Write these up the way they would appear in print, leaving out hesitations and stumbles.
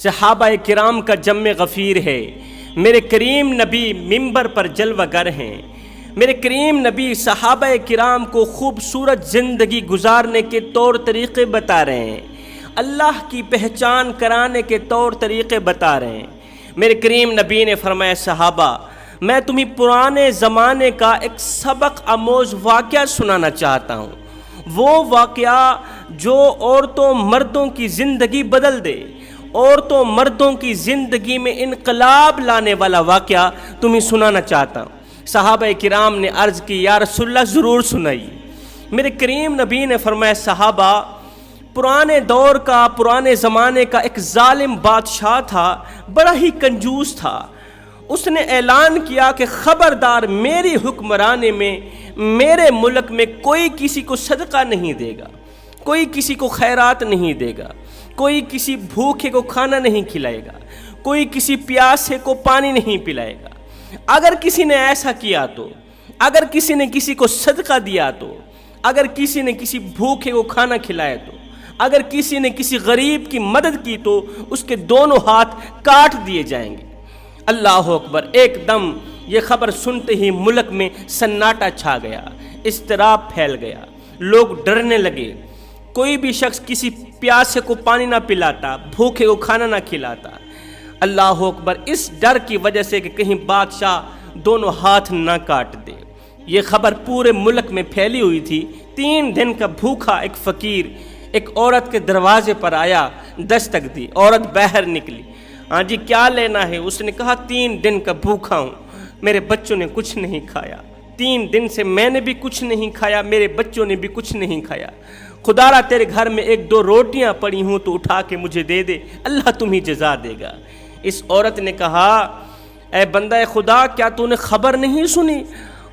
صحابہ کرام کا جم غفیر ہے۔ میرے کریم نبی منبر پر جلوہ گر ہیں۔ میرے کریم نبی صحابہ کرام کو خوبصورت زندگی گزارنے کے طور طریقے بتا رہے ہیں، اللہ کی پہچان کرانے کے طور طریقے بتا رہے ہیں۔ میرے کریم نبی نے فرمایا، صحابہ میں تمہیں پرانے زمانے کا ایک سبق آموز واقعہ سنانا چاہتا ہوں، وہ واقعہ جو عورتوں مردوں کی زندگی بدل دے، عورتوں مردوں کی زندگی میں انقلاب لانے والا واقعہ تمہیں سنانا چاہتا ہوں۔ صحابہ کرام نے عرض کی، یا رسول اللہ ضرور سنائیے۔ میرے کریم نبی نے فرمایا، صحابہ پرانے دور کا، پرانے زمانے کا ایک ظالم بادشاہ تھا، بڑا ہی کنجوس تھا۔ اس نے اعلان کیا کہ خبردار میری حکمرانی میں، میرے ملک میں کوئی کسی کو صدقہ نہیں دے گا، کوئی کسی کو خیرات نہیں دے گا، کوئی کسی بھوکے کو کھانا نہیں کھلائے گا، کوئی کسی پیاسے کو پانی نہیں پلائے گا۔ اگر کسی نے ایسا کیا تو، اگر کسی نے کسی کو صدقہ دیا تو، اگر کسی نے کسی بھوکے کو کھانا کھلایا تو، اگر کسی نے کسی غریب کی مدد کی تو اس کے دونوں ہاتھ کاٹ دیے جائیں گے۔ اللہ اکبر! ایک دم یہ خبر سنتے ہی ملک میں سناٹا چھا گیا، اضطراب پھیل گیا، لوگ ڈرنے لگے۔ کوئی بھی شخص کسی پیاسے کو پانی نہ پلاتا، بھوکے کو کھانا نہ کھلاتا۔ اللہ اکبر! اس ڈر کی وجہ سے کہ کہیں بادشاہ دونوں ہاتھ نہ کاٹ دے، یہ خبر پورے ملک میں پھیلی ہوئی تھی۔ 3 دن کا بھوکا ایک فقیر ایک عورت کے دروازے پر آیا، دستک دی، عورت باہر نکلی۔ ہاں جی، کیا لینا ہے؟ اس نے کہا 3 دن کا بھوکا ہوں، میرے بچوں نے کچھ نہیں کھایا، 3 دن سے میں نے بھی کچھ نہیں کھایا، میرے بچوں نے بھی کچھ نہیں کھایا، خدا را تیرے گھر میں 1-2 روٹیاں پڑی ہوں تو اٹھا کے مجھے دے دے، اللہ تمہیں جزا دے گا۔ اس عورت نے کہا، اے بندہ خدا، کیا تو نے خبر نہیں سنی؟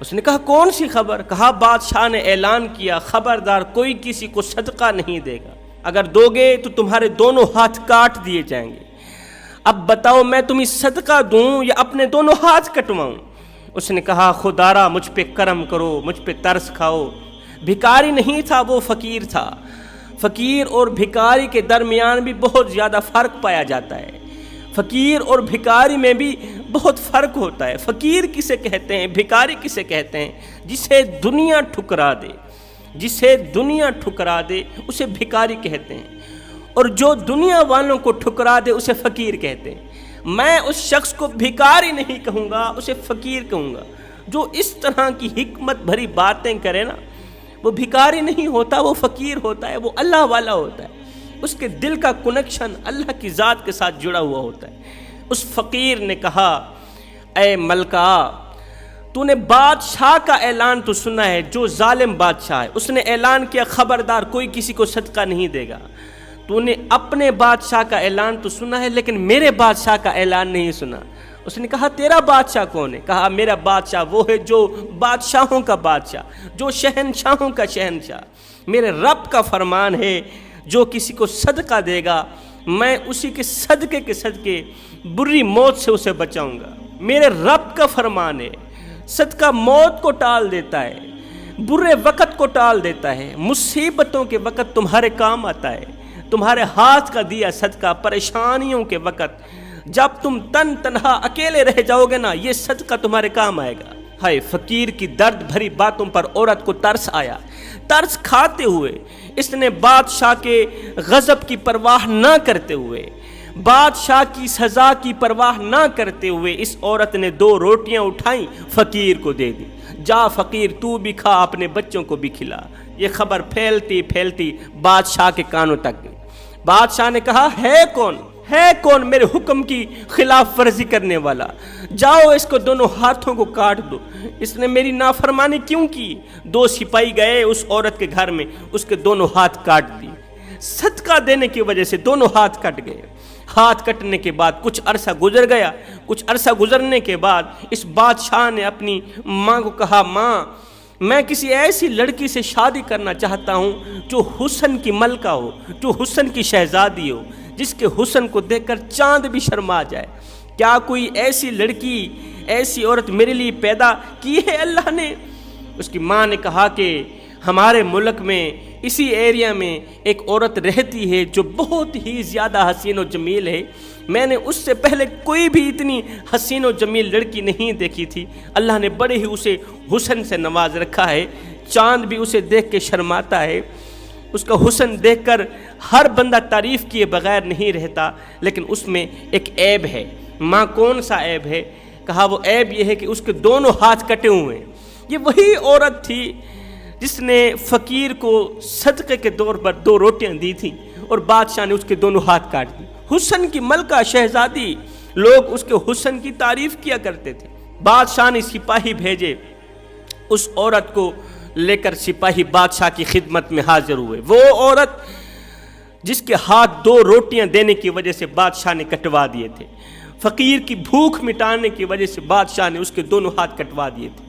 اس نے کہا، کون سی خبر؟ کہا، بادشاہ نے اعلان کیا، خبردار کوئی کسی کو صدقہ نہیں دے گا، اگر دو گے تو تمہارے دونوں ہاتھ کاٹ دیے جائیں گے۔ اب بتاؤ میں تمہیں صدقہ دوں یا اپنے دونوں ہاتھ کٹواؤں؟ اس نے کہا، خدارا مجھ پہ کرم کرو، مجھ پہ ترس کھاؤ۔ بھکاری نہیں تھا، وہ فقیر تھا۔ فقیر اور بھکاری کے درمیان بھی بہت زیادہ فرق پایا جاتا ہے، فقیر اور بھکاری میں بھی بہت فرق ہوتا ہے۔ فقیر کسے کہتے ہیں، بھکاری کسے کہتے ہیں؟ جسے دنیا ٹھکرا دے، جسے دنیا ٹھکرا دے اسے بھکاری کہتے ہیں، اور جو دنیا والوں کو ٹھکرا دے اسے فقیر کہتے ہیں۔ میں اس شخص کو بھکاری نہیں کہوں گا، اسے فقیر کہوں گا۔ جو اس طرح کی حکمت بھری باتیں کرے نا، وہ بھکاری نہیں ہوتا، وہ فقیر ہوتا ہے، وہ اللہ والا ہوتا ہے، اس کے دل کا کنیکشن اللہ کی ذات کے ساتھ جڑا ہوا ہوتا ہے۔ اس فقیر نے کہا، اے ملکہ، تو نے بادشاہ کا اعلان تو سنا ہے، جو ظالم بادشاہ ہے، اس نے اعلان کیا خبردار کوئی کسی کو صدقہ نہیں دے گا۔ تو نے اپنے بادشاہ کا اعلان تو سنا ہے لیکن میرے بادشاہ کا اعلان نہیں سنا۔ اس نے کہا، تیرا بادشاہ کون ہے؟ کہا، میرا بادشاہ وہ ہے جو بادشاہوں کا بادشاہ، جو شہنشاہوں کا شہنشاہ۔ میرے رب کا فرمان ہے، جو کسی کو صدقہ دے گا میں اسی کے صدقے بری موت سے اسے بچاؤں گا۔ میرے رب کا فرمان ہے، صدقہ موت کو ٹال دیتا ہے، برے وقت کو ٹال دیتا ہے، مصیبتوں کے وقت تمہارے کام آتا ہے، تمہارے ہاتھ کا دیا صدقہ پریشانیوں کے وقت، جب تم تنہا اکیلے رہ جاؤ گے نا، یہ صدقہ تمہارے کام آئے گا۔ ہائے! فقیر کی درد بھری باتوں پر عورت کو ترس آیا۔ ترس کھاتے ہوئے اس نے بادشاہ کے غضب کی پرواہ نہ کرتے ہوئے، بادشاہ کی سزا کی پرواہ نہ کرتے ہوئے، اس عورت نے 2 روٹیاں اٹھائیں، فقیر کو دے دی۔ جا فقیر، تو بھی کھا، اپنے بچوں کو بھی کھلا۔ یہ خبر پھیلتی پھیلتی بادشاہ کے کانوں تک گئی۔ بادشاہ نے کہا، ہے کون میرے حکم کی خلاف ورزی کرنے والا؟ جاؤ اس کو دونوں ہاتھوں کو کاٹ دو، اس نے میری نافرمانی کیوں کی؟ 2 سپاہی گئے اس عورت کے گھر میں، اس کے دونوں ہاتھ کاٹ دی۔ صدقہ دینے کی وجہ سے دونوں ہاتھ کٹ گئے۔ ہاتھ کٹنے کے بعد کچھ عرصہ گزر گیا، کچھ عرصہ گزرنے کے بعد اس بادشاہ نے اپنی ماں کو کہا، ماں میں کسی ایسی لڑکی سے شادی کرنا چاہتا ہوں جو حسن کی ملکہ ہو، جو حسن کی شہزادی ہو، جس کے حسن کو دیکھ کر چاند بھی شرما جائے۔ کیا کوئی ایسی لڑکی، ایسی عورت میرے لیے پیدا کی ہے اللہ نے؟ اس کی ماں نے کہا کہ ہمارے ملک میں اسی ایریا میں ایک عورت رہتی ہے جو بہت ہی زیادہ حسین و جمیل ہے. میں نے اس سے پہلے کوئی بھی اتنی حسین و جمیل لڑکی نہیں دیکھی تھی. اللہ نے بڑے ہی اسے حسن سے نواز رکھا ہے. چاند بھی اسے دیکھ کے شرماتا ہے. اس کا حسن دیکھ کر ہر بندہ تعریف کیے بغیر نہیں رہتا، لیکن اس میں ایک عیب ہے. ماں کون سا عیب ہے؟ کہا وہ عیب یہ ہے کہ اس کے دونوں ہاتھ کٹے ہوئے ہیں. یہ وہی عورت تھی جس نے فقیر کو صدقے کے طور پر 2 روٹیاں دی تھیں اور بادشاہ نے اس کے دونوں ہاتھ کاٹ دی. حسن کی ملکہ شہزادی، لوگ اس کے حسن کی تعریف کیا کرتے تھے. بادشاہ نے سپاہی بھیجے، اس عورت کو لے کر سپاہی بادشاہ کی خدمت میں حاضر ہوئے. وہ عورت جس کے ہاتھ 2 روٹیاں دینے کی وجہ سے بادشاہ نے کٹوا دیے تھے، فقیر کی بھوک مٹانے کی وجہ سے بادشاہ نے اس کے دونوں ہاتھ کٹوا دیے تھے.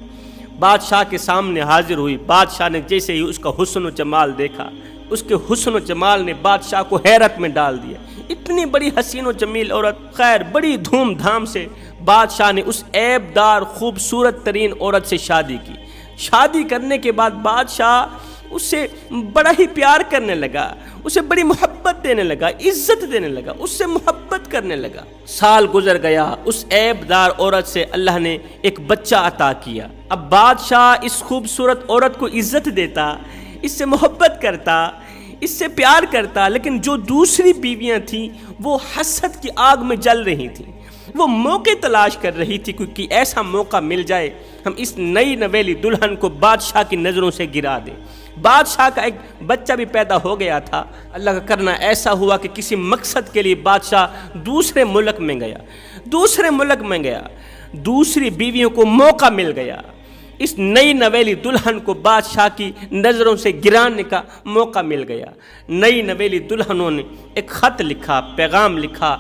بادشاہ کے سامنے حاضر ہوئی. بادشاہ نے جیسے ہی اس کا حسن و جمال دیکھا، اس کے حسن و جمال نے بادشاہ کو حیرت میں ڈال دیا. اتنی بڑی حسین و جمیل عورت. خیر، بڑی دھوم دھام سے بادشاہ نے اس عیب دار خوبصورت ترین عورت سے شادی کی. شادی کرنے کے بعد بادشاہ اس سے بڑا ہی پیار کرنے لگا، اسے بڑی محبت دینے لگا، عزت دینے لگا، اس سے محبت کرنے لگا. سال گزر گیا. اس عیب دار عورت سے اللہ نے ایک بچہ عطا کیا. اب بادشاہ اس خوبصورت عورت کو عزت دیتا، اس سے محبت کرتا، اس سے پیار کرتا، لیکن جو دوسری بیویاں تھیں وہ حسد کی آگ میں جل رہی تھیں. وہ موقع تلاش کر رہی تھی کہ ایسا موقع مل جائے ہم اس نئی نویلی دلہن کو بادشاہ کی نظروں سے گرا دیں. بادشاہ کا ایک بچہ بھی پیدا ہو گیا تھا. اللہ کا کرنا ایسا ہوا کہ کسی مقصد کے لیے بادشاہ دوسرے ملک میں گیا. دوسری بیویوں کو موقع مل گیا. اس نئی نویلی دلہن کو بادشاہ کی نظروں سے گرانے کا موقع مل گیا. نئی نویلی دلہنوں نے ایک خط لکھا، پیغام لکھا،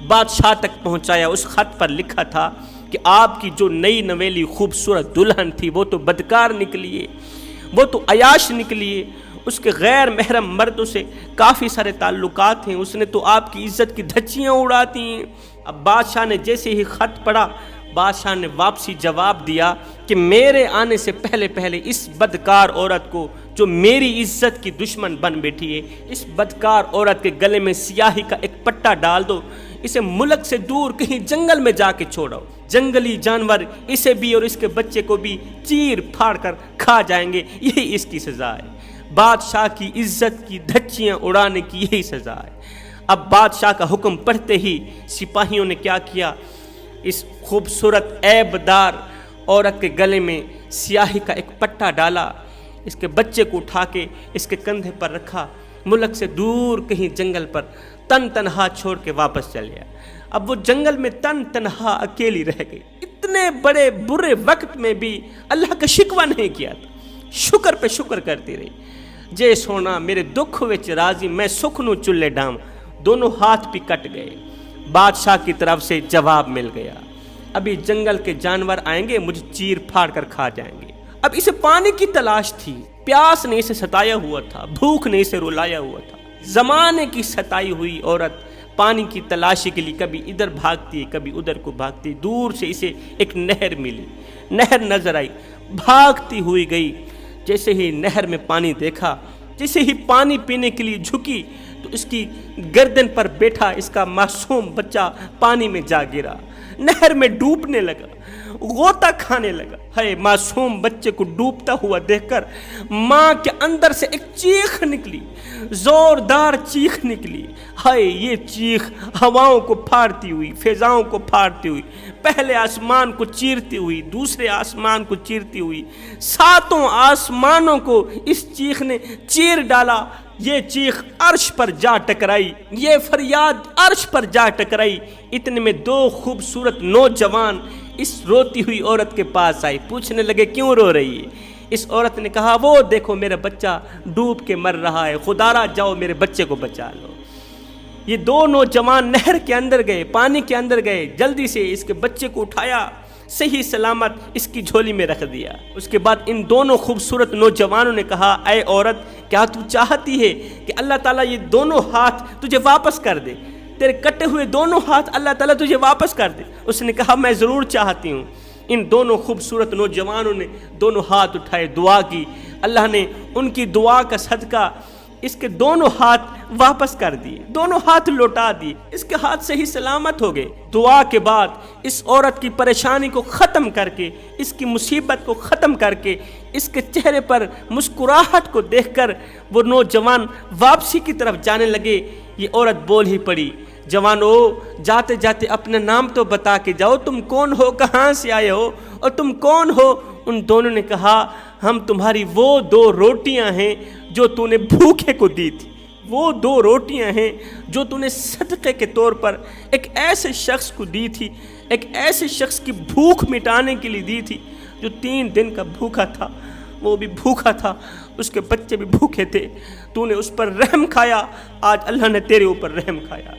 بادشاہ تک پہنچایا. اس خط پر لکھا تھا کہ آپ کی جو نئی نویلی خوبصورت دلہن تھی وہ تو بدکار نکلی ہے، وہ تو عیاش نکلی ہے، اس کے غیر محرم مردوں سے کافی سارے تعلقات ہیں، اس نے تو آپ کی عزت کی دھچیاں اڑاتی ہیں. اب بادشاہ نے جیسے ہی خط پڑھا، بادشاہ نے واپسی جواب دیا کہ میرے آنے سے پہلے اس بدکار عورت کو جو میری عزت کی دشمن بن بیٹھی ہے، اس بدکار عورت کے گلے میں سیاہی کا ایک پٹا ڈال دو، اسے ملک سے دور کہیں جنگل میں جا کے چھوڑو. جنگلی جانور اسے بھی اور اس کے بچے کو بھی چیر پھاڑ کر کھا جائیں گے. یہی اس کی سزا ہے. بادشاہ کی عزت کی دھچیاں اڑانے کی یہی سزا ہے. اب بادشاہ کا حکم پڑھتے ہی سپاہیوں نے کیا کیا، اس خوبصورت عیب دار عورت کے گلے میں سیاہی کا ایک پٹا ڈالا، اس کے بچے کو اٹھا کے اس کے کندھے پر رکھا، ملک سے دور کہیں جنگل پر تنہا چھوڑ کے واپس چل گیا. اب وہ جنگل میں تنہا اکیلی رہ گئی. اتنے بڑے برے وقت میں بھی اللہ کا شکوہ نہیں کیا تھا، شکر پہ شکر کرتی رہی. جے سونا میرے دکھ وچ راضی، میں سکھ نو چلے ڈام. دونوں ہاتھ بھی کٹ گئے. بادشاہ کی طرف سے جواب مل گیا، ابھی جنگل کے جانور آئیں گے، مجھے چیر پھاڑ کر کھا جائیں گے. اب اسے پانی کی تلاش تھی، پیاس نے اسے ستایا ہوا تھا، بھوک نے اسے رلایا ہوا تھا. زمانے کی ستائی ہوئی عورت پانی کی تلاشی کے لیے کبھی ادھر بھاگتی، کبھی ادھر کو بھاگتی. دور سے اسے ایک نہر ملی، نہر نظر آئی، بھاگتی ہوئی گئی. جیسے ہی نہر میں پانی دیکھا، جیسے ہی پانی پینے کے لیے جھکی تو اس کی گردن پر بیٹھا اس کا معصوم بچہ پانی میں جا گرا، نہر میں ڈوبنے لگا، غوطہ کھانے لگا. ہے معصوم بچے کو ڈوبتا ہوا دیکھ کر ماں کے اندر سے ایک چیخ نکلی، زوردار چیخ نکلی. ہائے، یہ چیخ ہواؤں کو پھاڑتی ہوئی، فضاؤں کو پھاڑتی ہوئی، پہلے آسمان کو چیرتی ہوئی، دوسرے آسمان کو چیرتی ہوئی، 7 آسمانوں کو اس چیخ نے چیر ڈالا. یہ چیخ عرش پر جا ٹکرائی، یہ فریاد عرش پر جا ٹکرائی. اتنے میں 2 خوبصورت نوجوان اس روتی ہوئی عورت کے پاس آئی. پوچھنے لگے کیوں رو رہی ہے؟ اس عورت نے کہا وہ دیکھو میرا بچہ ڈوب کے مر رہا ہے، خدارا جاؤ میرے بچے کو بچا لو. یہ 2 نوجوان نہر کے اندر گئے، پانی کے اندر گئے، جلدی سے اس کے بچے کو اٹھایا، صحیح سلامت اس کی جھولی میں رکھ دیا. اس کے بعد ان دونوں خوبصورت نوجوانوں نے کہا اے عورت، کیا تو چاہتی ہے کہ اللہ تعالیٰ یہ دونوں ہاتھ تجھے واپس کر دے؟ تیرے کٹے ہوئے دونوں ہاتھ اللہ تعالیٰ تجھے واپس کر دے. اس نے کہا میں ضرور چاہتی ہوں. ان دونوں خوبصورت نوجوانوں نے دونوں ہاتھ اٹھائے، دعا کی، اللہ نے ان کی دعا کا صدقہ اس کے دونوں ہاتھ واپس کر دیے، دونوں ہاتھ لوٹا دیے، اس کے ہاتھ صحیح سلامت ہو گئے۔ دعا کے بعد اس عورت کی پریشانی کو ختم کر کے، اس کی مصیبت کو ختم کر کے، اس کے چہرے پر مسکراہٹ کو دیکھ کر وہ نوجوان واپسی کی طرف جانے لگے۔ یہ عورت بول ہی پڑی، جوانو جاتے جاتے اپنا نام تو بتا کے جاؤ، تم کون ہو، کہاں سے آئے ہو اور تم کون ہو؟ ان دونوں نے کہا ہم تمہاری وہ 2 روٹیاں ہیں جو تو نے بھوکے کو دی تھی، وہ 2 روٹیاں ہیں جو تو نے صدقے کے طور پر ایک ایسے شخص کو دی تھی، ایک ایسے شخص کی بھوک مٹانے کے لیے دی تھی جو 3 دن کا بھوکا تھا، وہ بھی بھوکا تھا، اس کے بچے بھی بھوکے تھے، تو نے اس پر رحم کھایا، آج اللہ نے تیرے اوپر رحم کھایا،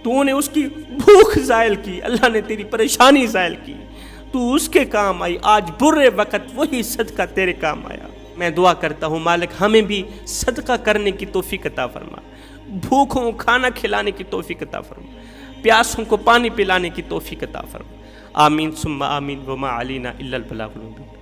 تو نے اس کی بھوک زائل کی، اللہ نے تیری پریشانی زائل کی، تو اس کے کام آئی، آج برے وقت وہی صدقہ تیرے کام آیا۔ میں دعا کرتا ہوں مالک ہمیں بھی صدقہ کرنے کی توفیق عطا فرما، بھوکوں کو کھانا کھلانے کی توفیق عطا فرما، پیاسوں کو پانی پلانے کی توفیق عطا فرما، آمین ثم آمین، وما علینا الا البلاغ المبین۔